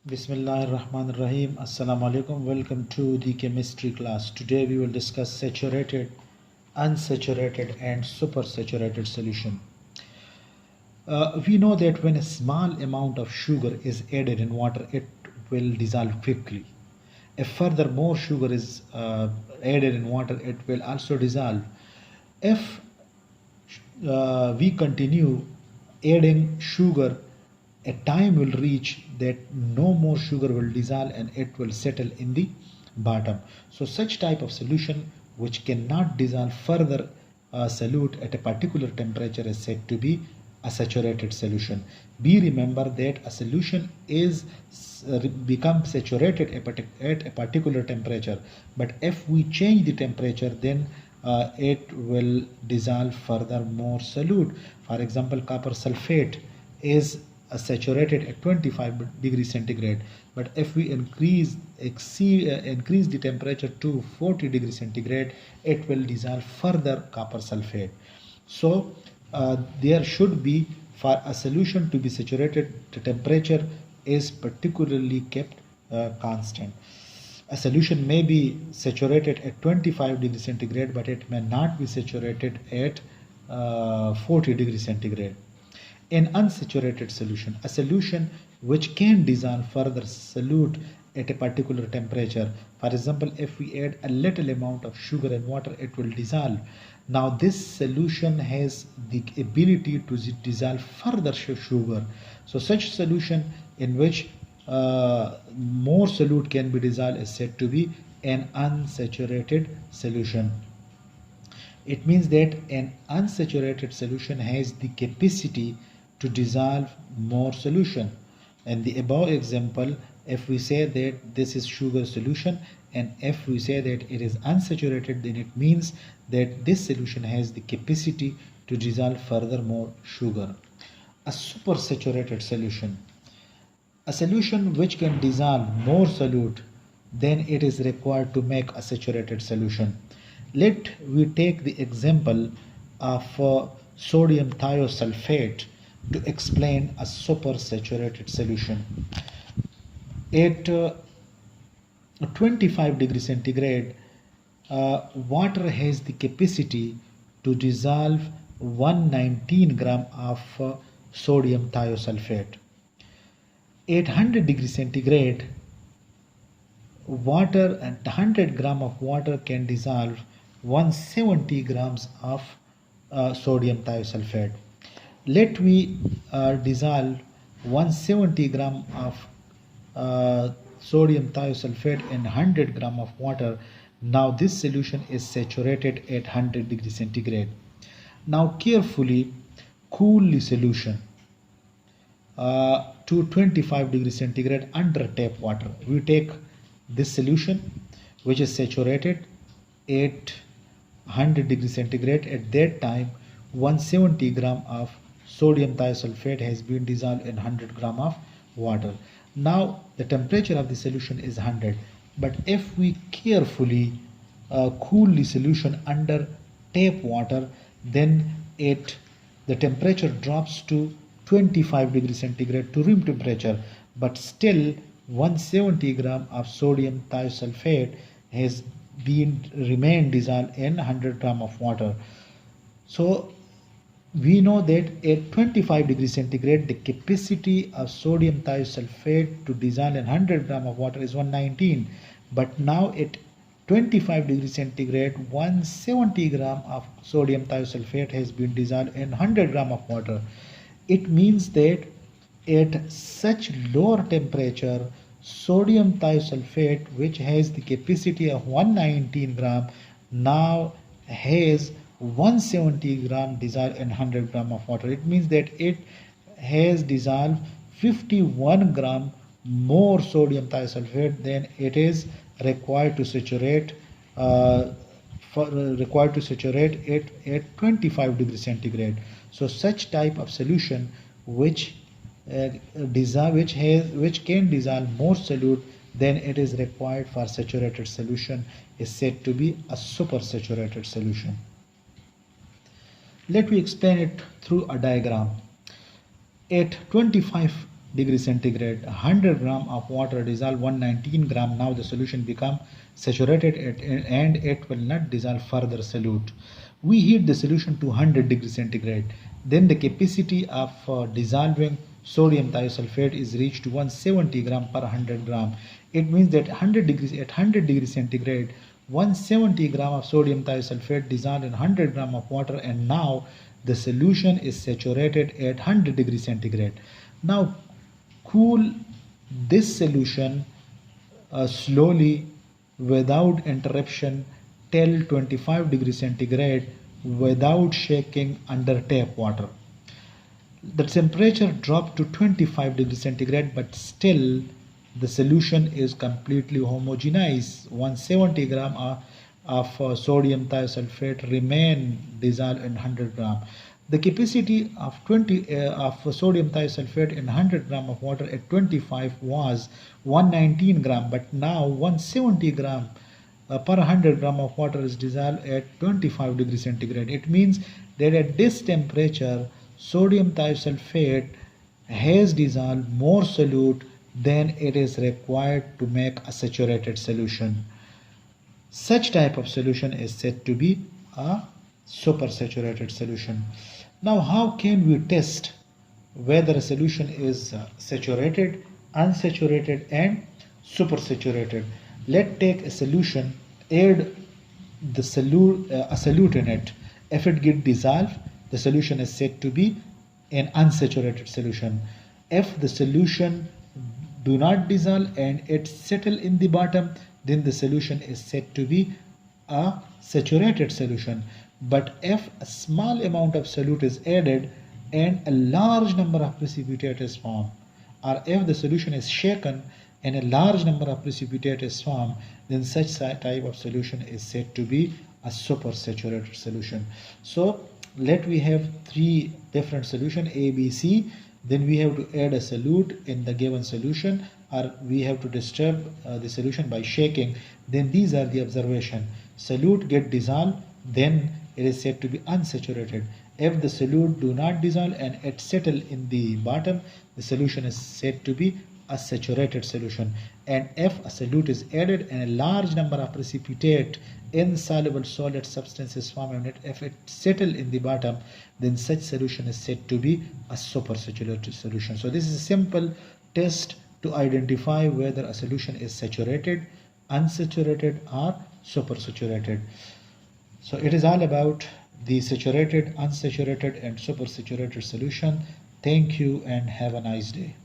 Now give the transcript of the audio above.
Bismillahirrahmanirrahim. Assalamu alaikum. Welcome to the chemistry class. Today we will discuss saturated, unsaturated and supersaturated solution. We know that when a small amount of sugar is added in water, it will dissolve quickly. If further more sugar is added in water, it will also dissolve. If we continue adding sugar, a time will reach that no more sugar will dissolve and it will settle in the bottom. So such type of solution which cannot dissolve further solute at a particular temperature is said to be a saturated solution. Be remember that a solution is become saturated at a particular temperature, but if we change the temperature, then it will dissolve further more solute. For example, copper sulfate is saturated at 25 degrees centigrade, but if we increase the temperature to 40 degrees centigrade, it will dissolve further copper sulfate. So there should be, for a solution to be saturated, the temperature is particularly kept constant. A solution may be saturated at 25 degrees centigrade, but it may not be saturated at 40 degrees centigrade. An unsaturated solution, a solution which can dissolve further solute at a particular temperature. For example, if we add a little amount of sugar in water, it will dissolve. Now this solution has the ability to dissolve further sugar. So such solution in which more solute can be dissolved is said to be an unsaturated solution. It means that an unsaturated solution has the capacity to dissolve more solution. And the above example, if we say that this is sugar solution and if we say that it is unsaturated, then it means that this solution has the capacity to dissolve further more sugar. A supersaturated solution, a solution which can dissolve more solute than it is required to make a saturated solution. Let we take the example of sodium thiosulfate to explain a supersaturated solution. At 25 degrees centigrade, water has the capacity to dissolve 119 gram of sodium thiosulfate. At 100 degrees centigrade, water and 100 gram of water can dissolve 170 grams of sodium thiosulfate. Let we dissolve 170 gram of sodium thiosulfate in 100 gram of water. Now this solution is saturated at 100 degrees centigrade. Now carefully cool the solution to 25 degrees centigrade under tap water. We take this solution which is saturated at 100 degrees centigrade. At that time 170 gram of sodium thiosulfate has been dissolved in 100 gram of water. Now the temperature of the solution is 100, but if we carefully cool the solution under tap water, then the temperature drops to 25 degrees centigrade to room temperature, but still 170 gram of sodium thiosulfate has been remained dissolved in 100 gram of water. So we know that at 25 degrees centigrade the capacity of sodium thiosulfate to dissolve in 100 gram of water is 119, but now at 25 degrees centigrade 170 gram of sodium thiosulfate has been dissolved in 100 gram of water. It means that at such lower temperature, sodium thiosulfate, which has the capacity of 119 gram, now has 170 gram dissolved in 100 gram of water. It means that it has dissolved 51 gram more sodium thiosulfate than it is required to saturate it at 25 degrees centigrade. So such type of solution which can dissolve more solute than it is required for saturated solution is said to be a supersaturated solution. Let me explain it through a diagram. At 25 degrees centigrade, 100 gram of water dissolve 119 gram. Now the solution become saturated and it will not dissolve further solute. We heat the solution to 100 degrees centigrade. Then the capacity of dissolving sodium thiosulfate is reached to 170 gram per 100 gram. It means that 100 degrees centigrade, 170 gram of sodium thiosulfate dissolved in 100 gram of water, and now the solution is saturated at 100 degrees centigrade. Now cool this solution slowly without interruption till 25 degrees centigrade without shaking under tap water. The temperature dropped to 25 degrees centigrade, but still the solution is completely homogeneous. 170 gram of sodium thiosulfate remain dissolved in 100 gram. The capacity of sodium thiosulfate in 100 gram of water at 25 was 119 gram, but now 170 gram per 100 gram of water is dissolved at 25 degrees centigrade. It means that at this temperature sodium thiosulfate has dissolved more solute than it is required to make a saturated solution. Such type of solution is said to be a supersaturated solution. Now how can we test whether a solution is saturated, unsaturated and supersaturated? Let's take a solution, add the a solute in it. If it get dissolved, the solution is said to be an unsaturated solution. If the solution do not dissolve and it settle in the bottom, then the solution is said to be a saturated solution. But if a small amount of solute is added and a large number of precipitate is formed, or if the solution is shaken and a large number of precipitate is formed, then such type of solution is said to be a supersaturated solution. So let we have three different solution A, B, C. Then we have to add a solute in the given solution, or we have to disturb the solution by shaking. Then these are the observation. Solute get dissolved, then it is said to be unsaturated. If the solute do not dissolve and it settle in the bottom, the solution is said to be a saturated solution. And if a solute is added and a large number of precipitate insoluble solid substances form in it, if it settle in the bottom, then such solution is said to be a supersaturated solution. So this is a simple test to identify whether a solution is saturated, unsaturated or supersaturated. So it is all about the saturated, unsaturated and supersaturated solution. Thank you and have a nice day.